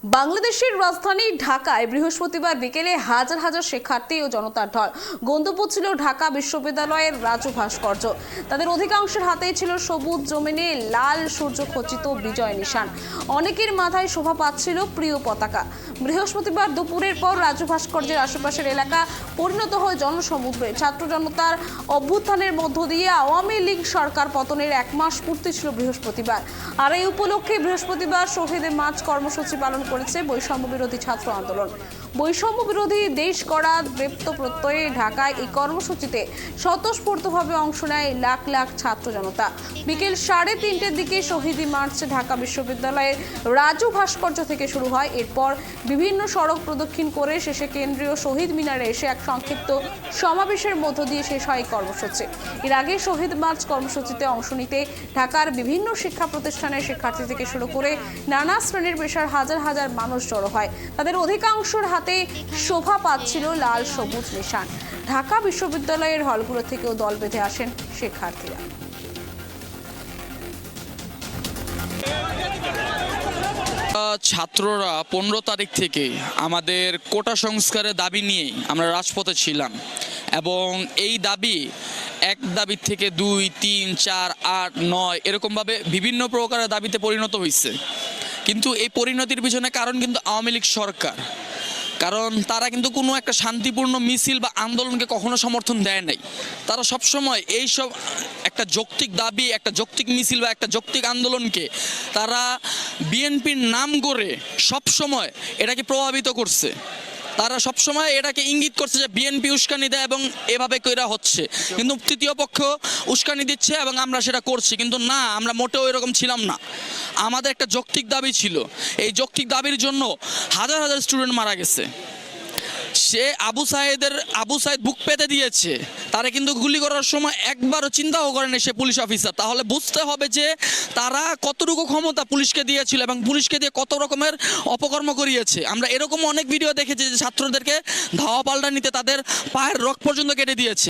বাংলাদেশের রাজধানী ঢাকায় বৃহস্পতিবার বিকেলে হাজার হাজার শিক্ষার্থী ও জনতার ঢল। গন্তব্য ছিল ঢাকা বিশ্ববিদ্যালয়ের রাজু ভাস্কর্য। তাদের অধিকাংশের হাতেই ছিল সবুজ জমিনে লাল সূর্য খচিত বিজয় নিশান। অনেকের মাথায় শোভা পাচ্ছিল প্রিয় পতাকা। বৃহস্পতিবার দুপুরের পর রাজু ভাস্কর্যের আশেপাশের এলাকা পরিণত হয় জনসমুদ্রে। ছাত্র জনতার অভ্যুত্থানের মধ্য দিয়ে আওয়ামী লীগ সরকার পতনের 1 মাস পূর্তি ছিল বৃহস্পতিবার। আর এই উপলক্ষে বৃহস্পতিবার শহীদ মার্চ কর্মসূচি পালন করেছে বৈষম্য বিরোধী ছাত্র আন্দোলন। বৈষম্য বিরোধী দেশ গড়া দৃপ্ত প্রত্যয়ে ঢাকায় এই কর্মসূচিতে স্বতঃস্ফূর্তভাবে অংশ নেয় লাখ লাখ ছাত্র জনতা। বিকেল 3:30টার দিকে শহীদ মার্চ ঢাকা বিশ্ববিদ্যালয়ের রাজু ভাস্কর্য থেকে শুরু হয়। এরপর বিভিন্ন সড়ক প্রদক্ষিণ করে শেষে কেন্দ্রীয় শহীদ মিনারে এসে এক সংক্ষিপ্ত সমাবেশের মধ্য দিয়ে শেষ হয় কর্মসূচি। এর আগে শহীদ মার্চ কর্মসূচিতে অংশ নিতে ঢাকার বিভিন্ন শিক্ষা প্রতিষ্ঠানের শিক্ষার্থী থেকে শুরু করে নানা শ্রেণীর পেশার হাজার হাজার মানুষ জড়ো হয়। তাদের অধিকাংশের হাতে শোভা পাচ্ছিল লাল সবুজ নিশান। ঢাকা বিশ্ববিদ্যালয়ের হলগুলো থেকেও দল বেঁধে আসেন শিক্ষার্থীরা। ছাত্ররা 15 তারিখ থেকে আমাদের কোটা সংস্কারের দাবি নিয়ে আমরা রাজপথে ছিলাম এবং এই দাবি এক দাবি থেকে 2, 3, 4, 8, 9 এরকমভাবে বিভিন্ন প্রকারের দাবিতে পরিণত হয়েছে। কিন্তু এই পরিণতির পিছনে কারণ কিন্তু আওয়ামী লীগ সরকার, কারণ তারা কিন্তু কোনো একটা শান্তিপূর্ণ মিছিল বা আন্দোলনকে কখনো সমর্থন দেয় নাই। তারা সবসময় এইসব একটা যৌক্তিক দাবি, একটা যৌক্তিক মিছিল বা একটা যৌক্তিক আন্দোলনকে তারা বিএনপির নাম করে সবসময় এটাকে প্রভাবিত করছে। তারা সবসময় এটাকে ইঙ্গিত করছে যে বিএনপি উস্কানি দেয় এবং এভাবে কইরা হচ্ছে, কিন্তু তৃতীয় পক্ষ উস্কানি দিচ্ছে এবং আমরা সেটা করছি। কিন্তু না, আমরা মোটেও এরকম ছিলাম না। আমাদের একটা যৌক্তিক দাবি ছিল। এই যৌক্তিক দাবির জন্য হাজার হাজার স্টুডেন্ট মারা গেছে। সে আবু সাইদ বুক পেতে দিয়েছে, তারা কিন্তু গুলি করার সময় একবারও চিন্তাও করেনি সে পুলিশ অফিসার। তাহলে বুঝতে হবে যে তারা কতটুকু ক্ষমতা পুলিশকে দিয়েছিল এবং পুলিশকে দিয়ে কত রকমের অপকর্ম করিয়েছে। আমরা এরকম অনেক ভিডিও দেখেছি যে ছাত্রদেরকে ধাওয়া পাল্টা নিতে তাদের পায়ের রক পর্যন্ত কেটে দিয়েছে।